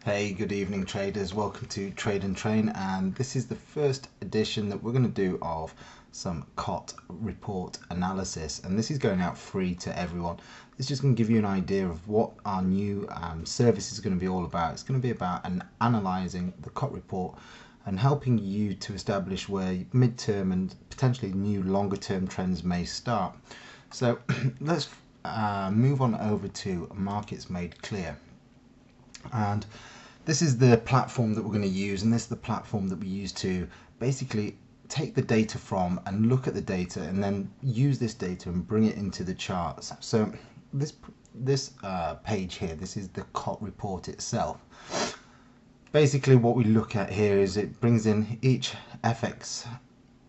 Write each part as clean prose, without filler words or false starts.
Hey, good evening traders. Welcome to Trade and Train, and this is the first edition that we're going to do of some COT report analysis, and this is going out free to everyone. It's just going to give you an idea of what our new service is going to be all about. It's going to be about analysing the COT report and helping you to establish where midterm and potentially new longer term trends may start. So let's move on over to Markets Made Clear. And this is the platform that we're going to use, and this is the platform that we use to basically take the data from and look at the data and then use this data and bring it into the charts. So this page here, this is the COT report itself. Basically what we look at here is it brings in each FX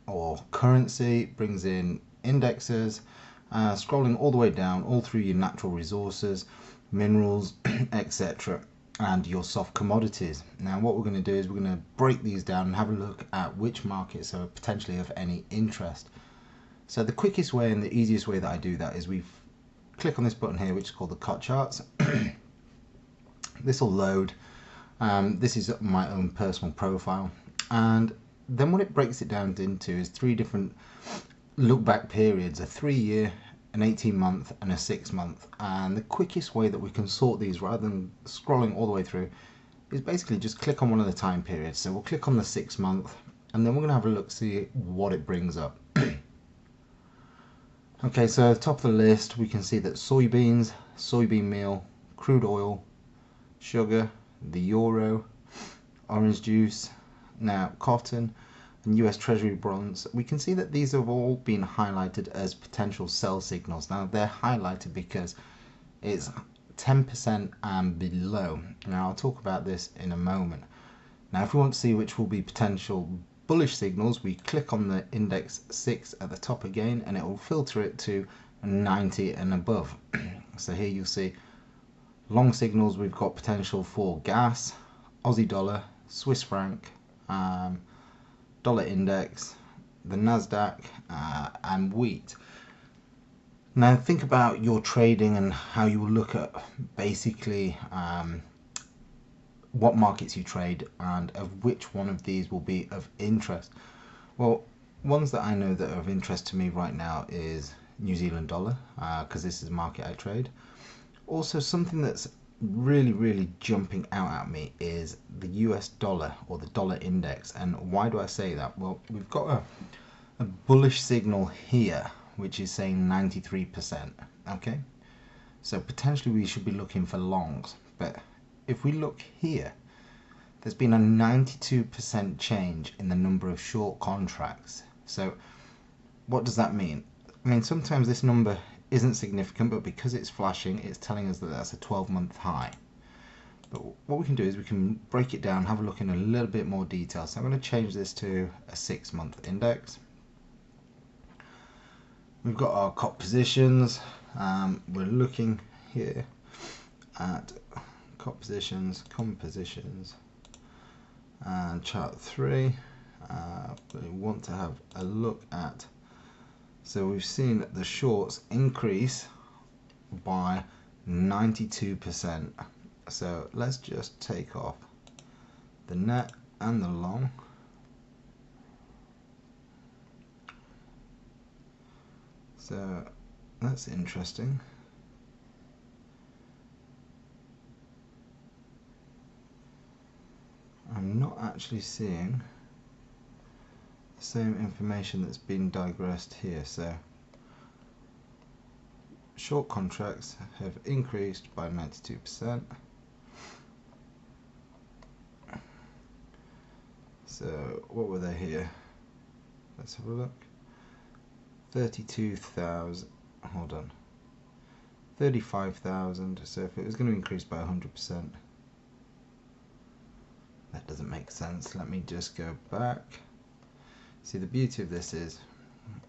or currency, brings in indexes, scrolling all the way down, all through your natural resources, minerals, etc. and your soft commodities. Now what we're going to do is we're going to break these down and have a look at which markets are potentially of any interest. So the quickest way and the easiest way that I do that is we click on this button here, which is called the COT charts. This will load. This is my own personal profile, and then what it breaks it down into is three different look back periods: a 3-year, an 18-month and a 6-month. And the quickest way that we can sort these rather than scrolling all the way through is basically just click on one of the time periods. So we'll click on the 6-month, and then we're going to have a look, see what it brings up. Okay, so at the top of the list we can see that soybeans, soybean meal, crude oil, sugar, the euro, orange juice, now cotton and US Treasury bonds. We can see that these have all been highlighted as potential sell signals. Now they're highlighted because it's 10% and below. Now I'll talk about this in a moment. Now if we want to see which will be potential bullish signals, we click on the index 6 at the top again, and it will filter it to 90 and above. So here you'll see long signals. We've got potential for gas, Aussie dollar, Swiss franc, dollar index, the Nasdaq, and wheat. Now think about your trading and how you will look at basically what markets you trade and of which one of these will be of interest. Well, ones that I know that are of interest to me right now is New Zealand dollar, because this is the market I trade. Also, something that's really jumping out at me is the US dollar, or the dollar index. And why do I say that? Well, we've got a bullish signal here which is saying 93%. Okay, so potentially we should be looking for longs, but if we look here, there's been a 92% change in the number of short contracts. So what does that mean? I mean, sometimes this number isn't significant, but because it's flashing, it's telling us that that's a 12-month high. But what we can do is we can break it down, have a look in a little bit more detail. So I'm going to change this to a 6-month index. We've got our COT positions. We're looking here at COT positions, common positions, and chart 3. We want to have a look at, so we've seen that the shorts increase by 92%. So let's just take off the net and the long. So that's interesting. I'm not actually seeing the same information that's been digressed here. So short contracts have increased by 92%. So what were they here? Let's have a look. 32,000, hold on, 35,000. So if it was going to increase by 100%, that doesn't make sense. Let me just go back. See, the beauty of this is,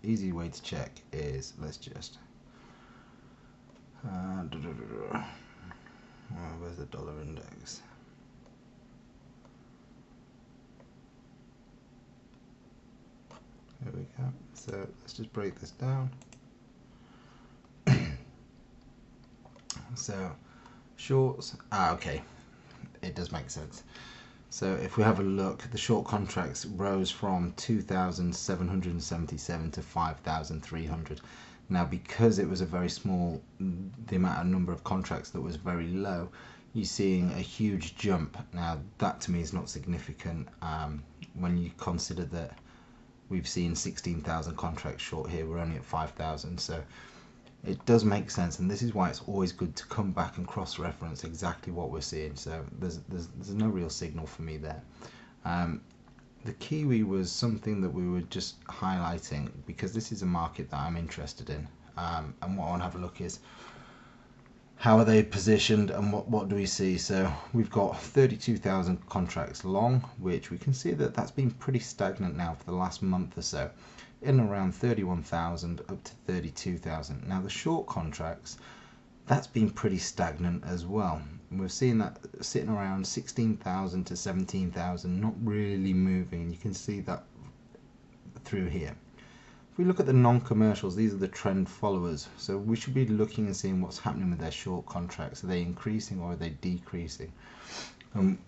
easy way to check is, let's just where's the dollar index? There we go. So let's just break this down. So shorts, okay, it does make sense. So if we have a look, the short contracts rose from 2,777 to 5,300. Now, because it was a very small, the amount of number of contracts that was very low, you're seeing a huge jump. Now, that to me is not significant when you consider that we've seen 16,000 contracts short here. We're only at 5,000, so it does make sense, and this is why it's always good to come back and cross-reference exactly what we're seeing. So there's no real signal for me there. The Kiwi was something that we were just highlighting because this is a market that I'm interested in, and what I want to have a look is how are they positioned and what do we see. So we've got 32,000 contracts long, which we can see that that's been pretty stagnant now for the last month or so, in around 31,000 up to 32,000. Now the short contracts, that's been pretty stagnant as well. We're seeing that sitting around 16,000 to 17,000, not really moving, and you can see that through here. If we look at the non-commercials, these are the trend followers, so we should be looking and seeing what's happening with their short contracts. Are they increasing or are they decreasing?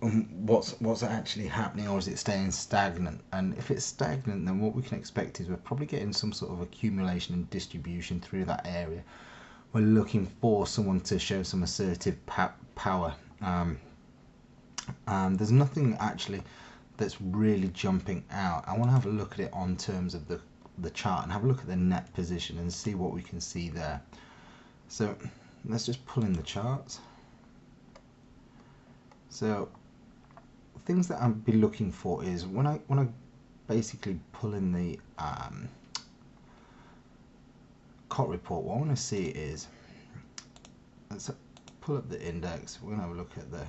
What's actually happening, or is it staying stagnant? And if it's stagnant, then what we can expect is we're probably getting some sort of accumulation and distribution through that area. We're looking for someone to show some assertive power. There's nothing actually that's really jumping out. I want to have a look at it on terms of the chart and have a look at the net position and see what we can see there. So let's just pull in the charts. So things that I'll be looking for is when I basically pull in the COT report, what I want to see is, let's pull up the index. We're going to have a look at the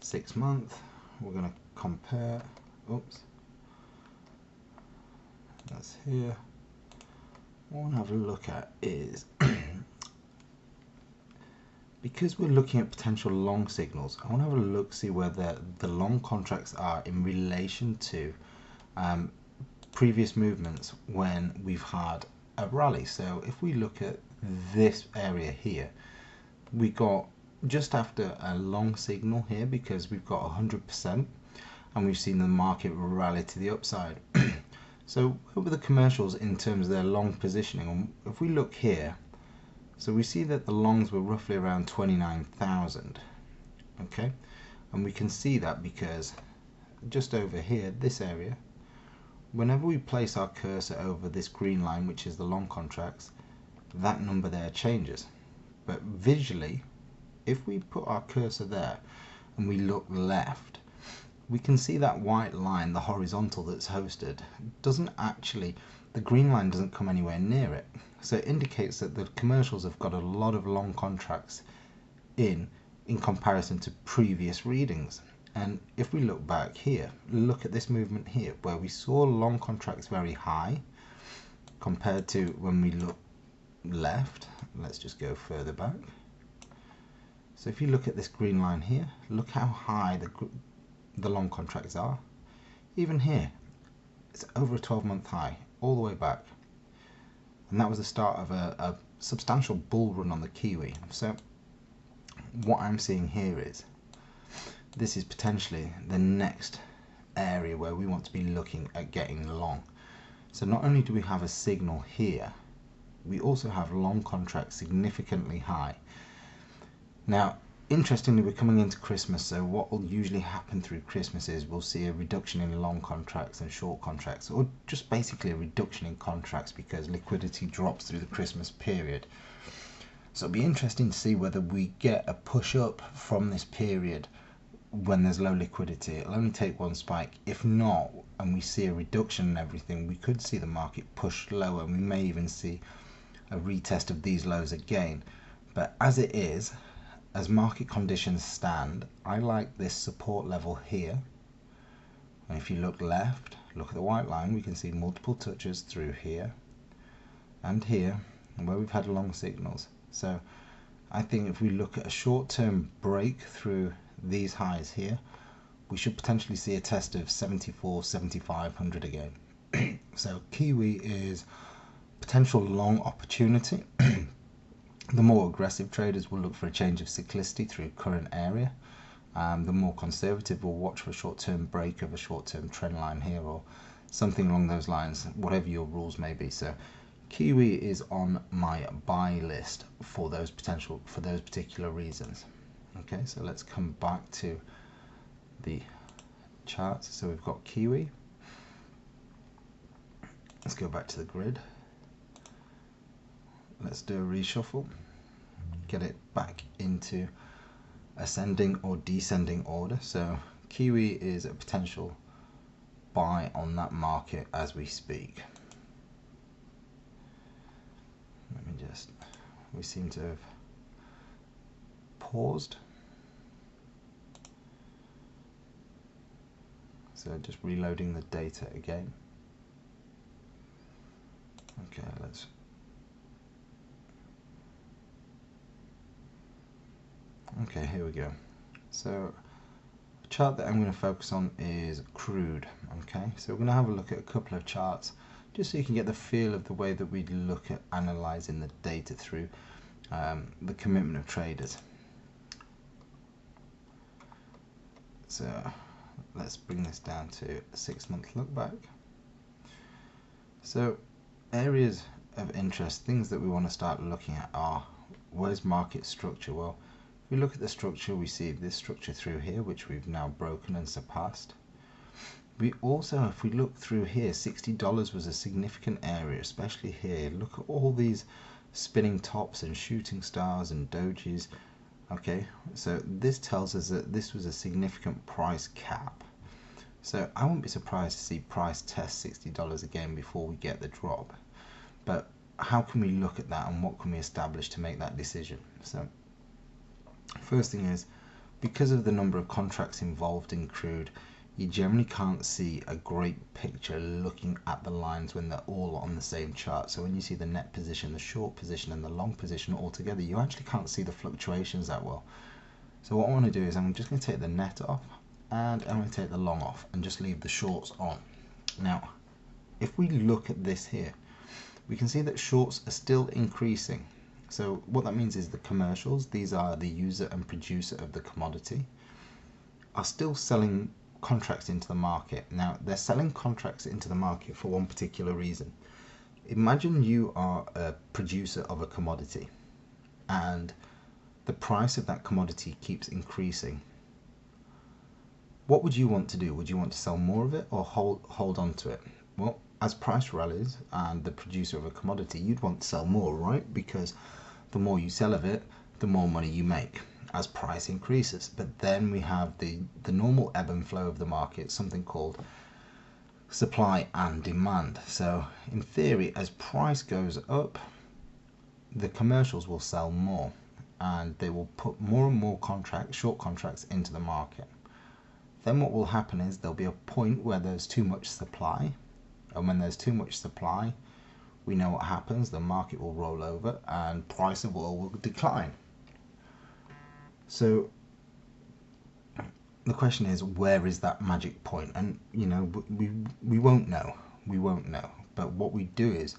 6 month. We're going to compare. Oops. That's here. What I want to have a look at is because we're looking at potential long signals, I want to have a look, see where the long contracts are in relation to previous movements when we've had a rally. So if we look at this area here, we got just after a long signal here because we've got 100% and we've seen the market rally to the upside. So over the commercials in terms of their long positioning, if we look here, so we see that the longs were roughly around 29,000, okay, and we can see that because just over here, this area, whenever we place our cursor over this green line, which is the long contracts, that number there changes. But visually, if we put our cursor there and we look left, we can see that white line, the horizontal that's hosted, doesn't actually, the green line doesn't come anywhere near it. So it indicates that the commercials have got a lot of long contracts in comparison to previous readings. And if we look back here, look at this movement here, where we saw long contracts very high compared to when we look left. Let's just go further back. So if you look at this green line here, look how high the long contracts are. Even here, it's over a 12-month high, all the way back. And that was the start of a substantial bull run on the Kiwi. So what I'm seeing here is, this is potentially the next area where we want to be looking at getting long. So not only do we have a signal here, we also have long contracts significantly high. Now, interestingly, we're coming into Christmas, so what will usually happen through Christmas is we'll see a reduction in long contracts and short contracts, or just basically a reduction in contracts because liquidity drops through the Christmas period. So it'll be interesting to see whether we get a push up from this period when there's low liquidity. It'll only take one spike. If not, and we see a reduction in everything, we could see the market push lower, and we may even see a retest of these lows again. But as it is, as market conditions stand, I like this support level here. And if you look left, look at the white line, we can see multiple touches through here and here, where we've had long signals. So I think if we look at a short-term break through these highs here, we should potentially see a test of 7,500 again. So Kiwi is potential long opportunity. The more aggressive traders will look for a change of cyclicity through current area. The more conservative will watch for a short-term break of a short-term trend line here or something along those lines, whatever your rules may be. So Kiwi is on my buy list for those particular reasons. Okay, so let's come back to the charts. So we've got Kiwi. Let's go back to the grid. Let's do a reshuffle. Get it back into ascending or descending order. So Kiwi is a potential buy on that market as we speak. Let me just, we seem to have paused. So just reloading the data again. Okay, let's okay, here we go. So the chart that I'm going to focus on is Crude. Okay, so we're going to have a look at a couple of charts just so you can get the feel of the way that we look at analyzing the data through the commitment of traders. So let's bring this down to a 6-month look back. So areas of interest, things that we want to start looking at are, where's market structure? Well, if we look at the structure, we see this structure through here, which we've now broken and surpassed. We also, if we look through here, $60 was a significant area, especially here. Look at all these spinning tops and shooting stars and dojis. Okay, so this tells us that this was a significant price cap. So I wouldn't be surprised to see price test $60 again before we get the drop. But how can we look at that and what can we establish to make that decision? So first thing is, because of the number of contracts involved in Crude, you generally can't see a great picture looking at the lines when they're all on the same chart. So when you see the net position, the short position and the long position all together, you actually can't see the fluctuations that well. So what I want to do is I'm just going to take the net off and I'm going to take the long off and just leave the shorts on. Now, if we look at this here, we can see that shorts are still increasing. So what that means is the commercials, these are the user and producer of the commodity, are still selling contracts into the market. Now they're selling contracts into the market for one particular reason. Imagine you are a producer of a commodity and the price of that commodity keeps increasing. What would you want to do? Would you want to sell more of it or hold on to it? Well, as price rallies and the producer of a commodity, you'd want to sell more, right? Because the more you sell of it, the more money you make as price increases. But then we have the normal ebb and flow of the market, something called supply and demand. So in theory, as price goes up, the commercials will sell more and they will put more and more contracts, short contracts, into the market. Then what will happen is there'll be a point where there's too much supply, and when there's too much supply, we know what happens. The market will roll over and price of oil will decline. So the question is, where is that magic point? And you know, we won't know. We won't know. But what we do is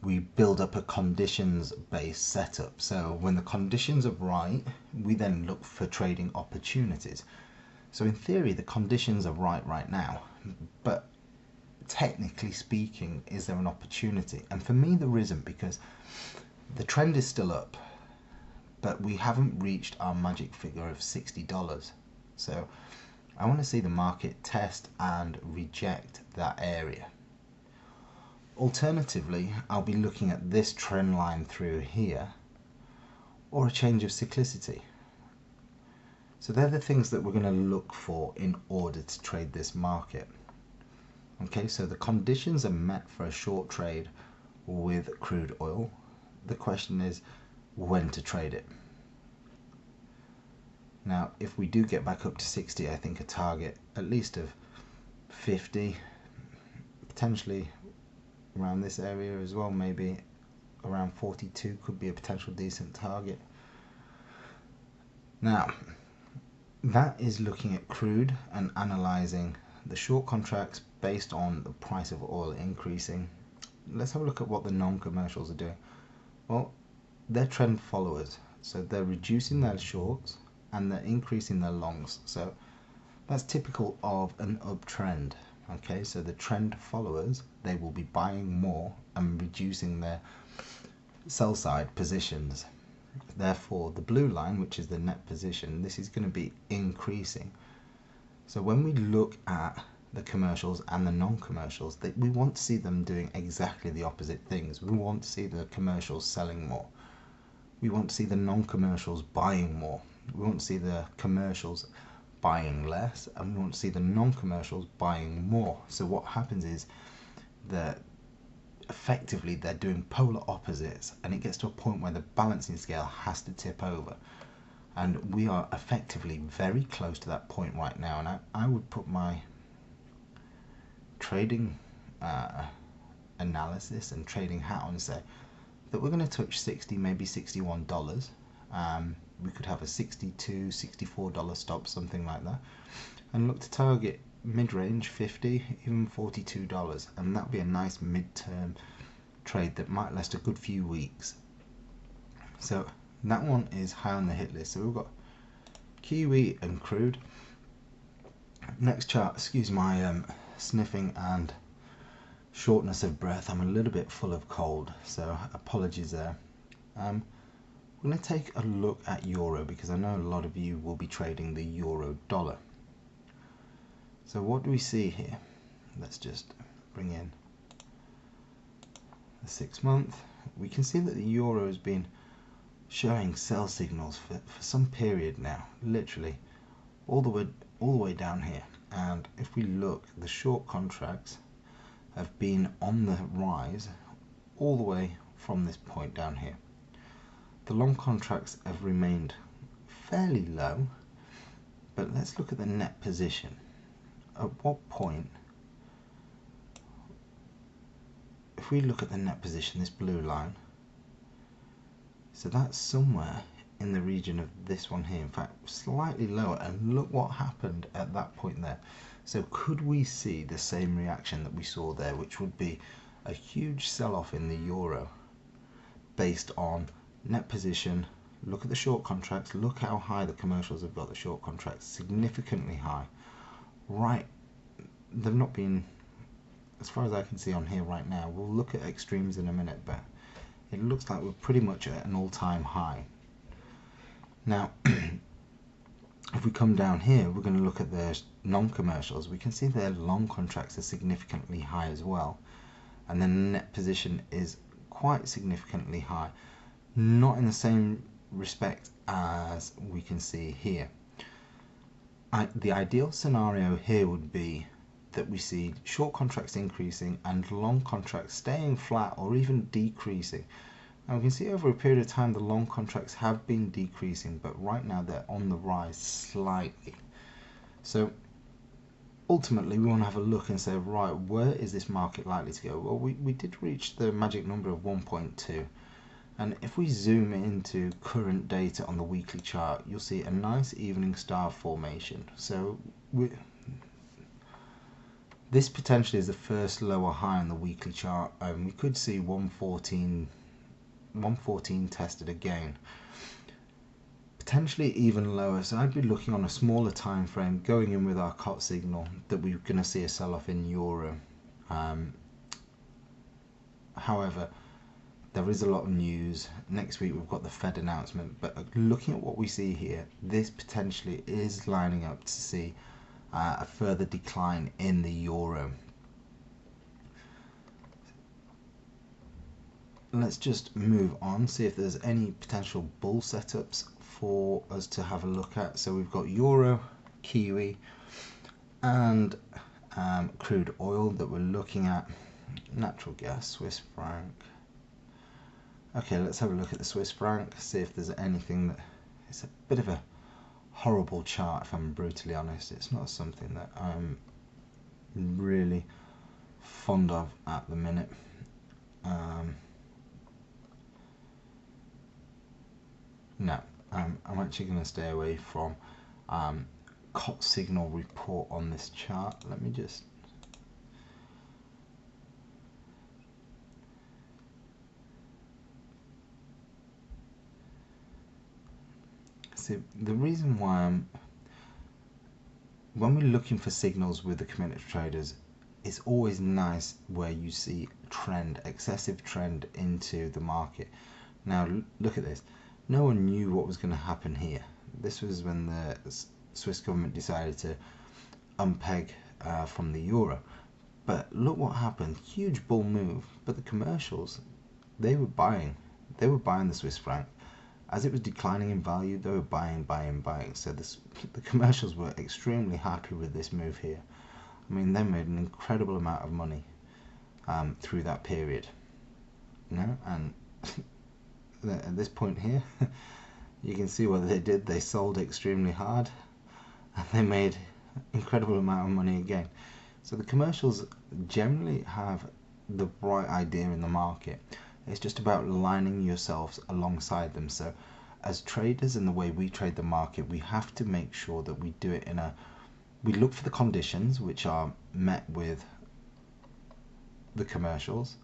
we build up a conditions-based setup. So when the conditions are right, we then look for trading opportunities. So in theory, the conditions are right now, but technically speaking, is there an opportunity? And for me, there isn't, because the trend is still up, but we haven't reached our magic figure of $60. So I want to see the market test and reject that area. Alternatively, I'll be looking at this trend line through here, or a change of cyclicity. So they're the things that we're going to look for in order to trade this market. Okay, so the conditions are met for a short trade with crude oil. The question is when to trade it. Now, if we do get back up to 60, I think a target at least of 50, potentially around this area as well, maybe around 42 could be a potential decent target. Now, that is looking at crude and analyzing the short contracts based on the price of oil increasing. Let's have a look at what the non-commercials are doing. Well, they're trend followers, so they're reducing their shorts and they're increasing their longs. So that's typical of an uptrend. Okay, so the trend followers, they will be buying more and reducing their sell side positions. Therefore, the blue line, which is the net position, this is going to be increasing. So when we look at the commercials and the non-commercials, we want to see them doing exactly the opposite things. We want to see the commercials selling more. We want to see the non-commercials buying more. We want to see the commercials buying less, and we want to see the non-commercials buying more. So what happens is that effectively they're doing polar opposites, and it gets to a point where the balancing scale has to tip over. And we are effectively very close to that point right now. And I would put my trading analysis and trading hat on and say that we're going to touch 60, maybe $61. We could have a $62, $64 stop, something like that, and look to target mid-range 50, even $42, and that'll be a nice mid-term trade that might last a good few weeks. So that one is high on the hit list. So we've got Kiwi and Crude. Next chart, excuse my sniffing and shortness of breath. I'm a little bit full of cold, so apologies there. We're going to take a look at euro, because I know a lot of you will be trading the euro dollar. So what do we see here? Let's just bring in the 6 month. We can see that the euro has been showing sell signals for some period now, literally all the way down here. And if we look, the short contracts have been on the rise all the way from this point down here. The long contracts have remained fairly low, but let's look at the net position. At what point, if we look at the net position, this blue line, so that's somewhere in the region of this one here, in fact slightly lower, and look what happened at that point there. So could we see the same reaction that we saw there, which would be a huge sell-off in the euro based on net position? Look at the short contracts, look how high the commercials have got the short contracts, significantly high. Right, they've not been, as far as I can see on here right now. We'll look at extremes in a minute, but it looks like we're pretty much at an all-time high. Now, if we come down here, we're going to look at the non-commercials. We can see their long contracts are significantly high as well, and then the net position is quite significantly high, not in the same respect as we can see here. The ideal scenario here would be that we see short contracts increasing and long contracts staying flat or even decreasing. And we can see over a period of time the long contracts have been decreasing, but right now they're on the rise slightly. So ultimately we want to have a look and say, right, where is this market likely to go? Well, we did reach the magic number of 1.2. And if we zoom into current data on the weekly chart, you'll see a nice evening star formation. So this potentially is the first lower high on the weekly chart. We could see 114 tested again, potentially even lower. So I'd be looking on a smaller time frame, going in with our COT signal, that we're going to see a sell-off in euro. However, there is a lot of news. Next week we've got the Fed announcement, but looking at what we see here, this potentially is lining up to see a further decline in the euro. Let's just move on, see if there's any potential bull setups for us to have a look at. So we've got euro, Kiwi, and crude oil that we're looking at. Natural gas, Swiss franc. Okay, let's have a look at the Swiss franc, see if there's anything that... It's a bit of a horrible chart, if I'm brutally honest. It's not something that I'm really fond of at the minute. No, I'm actually going to stay away from COT signal report on this chart. Let me just... See, the reason why when we're looking for signals with the committed traders, it's always nice where you see trend, excessive trend into the market. Now look at this. No one knew what was going to happen here. This was when the Swiss government decided to unpeg from the euro. But look what happened. Huge bull move. But the commercials, they were buying. They were buying the Swiss franc. As it was declining in value, they were buying. So the commercials were extremely happy with this move here. I mean, they made an incredible amount of money through that period. You know, and at this point here, you can see what they did. They sold extremely hard, and they made incredible amount of money again. So the commercials generally have the right idea in the market. It's just about lining yourselves alongside them. So as traders, in the way we trade the market, we have to make sure that we do it we look for the conditions which are met with the commercials.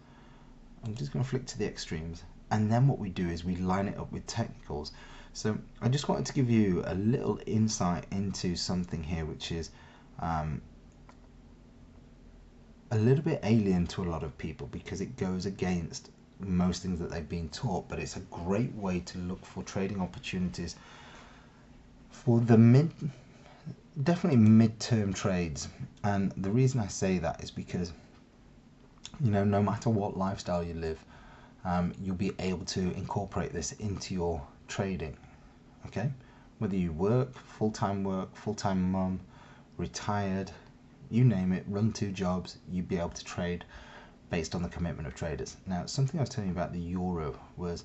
I'm just going to flick to the extremes, and then what we do is we line it up with technicals. So I just wanted to give you a little insight into something here which is a little bit alien to a lot of people, because it goes against most things that they've been taught, but it's a great way to look for trading opportunities for the definitely mid-term trades. And the reason I say that is because, you know, no matter what lifestyle you live, you'll be able to incorporate this into your trading. Okay, whether you work, full-time mum, retired, you name it, run 2 jobs, you'd be able to trade based on the commitment of traders. Now, something I was telling you about the euro was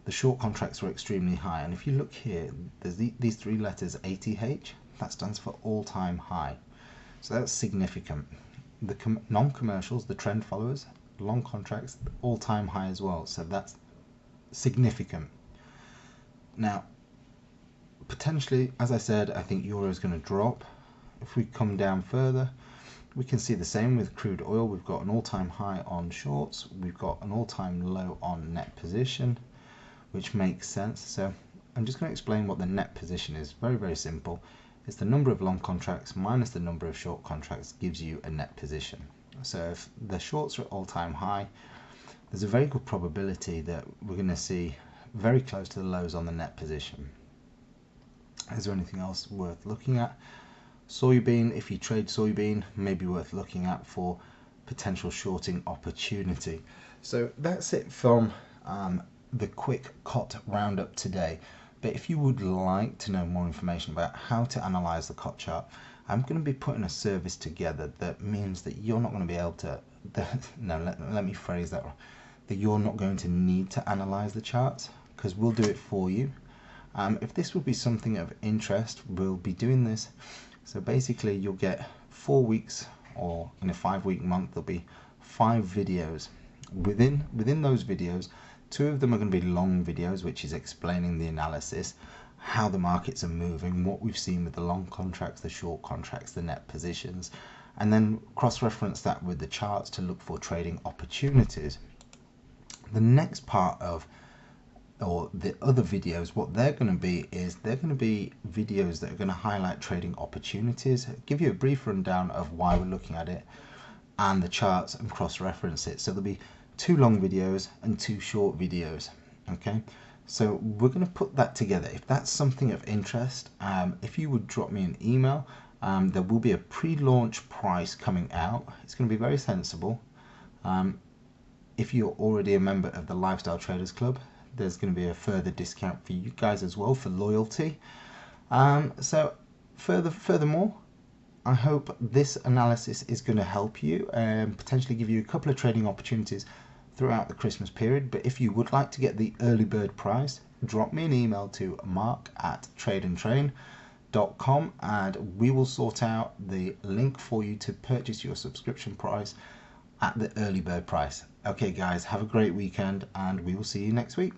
the short contracts were extremely high, and if you look here, there's these 3 letters ATH, that stands for all-time high. So that's significant. The non-commercials, the trend followers, long contracts, all-time high as well. So that's significant. Now, potentially, as I said, I think euro is going to drop. If we come down further, we can see the same with crude oil. We've got an all-time high on shorts. We've got an all-time low on net position, which makes sense. So I'm just going to explain what the net position is. Very, very simple. It's the number of long contracts minus the number of short contracts gives you a net position. So if the shorts are at all-time high, there's a very good probability that we're going to see very close to the lows on the net position. Is there anything else worth looking at? Soybean, if you trade soybean, may be worth looking at for potential shorting opportunity. So that's it from the quick COT roundup today. But if you would like to know more information about how to analyze the COT chart, I'm going to be putting a service together that means that you're not going to be able to, let me phrase that, that you're not going to need to analyze the charts, because we'll do it for you. If this would be something of interest, we'll be doing this. So basically you'll get 4 weeks, or in a 5-week month, there'll be 5 videos. Within those videos, 2 of them are going to be long videos, which is explaining the analysis, how the markets are moving, what we've seen with the long contracts, the short contracts, the net positions, and then cross-reference that with the charts to look for trading opportunities. The next part of, or the other videos, what they're going to be is they're going to be videos that are going to highlight trading opportunities, give you a brief rundown of why we're looking at it and the charts, and cross-reference it. So there'll be 2 long videos and 2 short videos. Okay, so we're going to put that together. If that's something of interest, if you would drop me an email, there will be a pre-launch price coming out. It's going to be very sensible. If you're already a member of the Lifestyle Traders Club, there's going to be a further discount for you guys as well for loyalty. So furthermore, I hope this analysis is going to help you and potentially give you a couple of trading opportunities throughout the Christmas period. But if you would like to get the early bird price, drop me an email to mark@tradeandtrain.com and we will sort out the link for you to purchase your subscription price at the early bird price. Okay guys, have a great weekend and we will see you next week.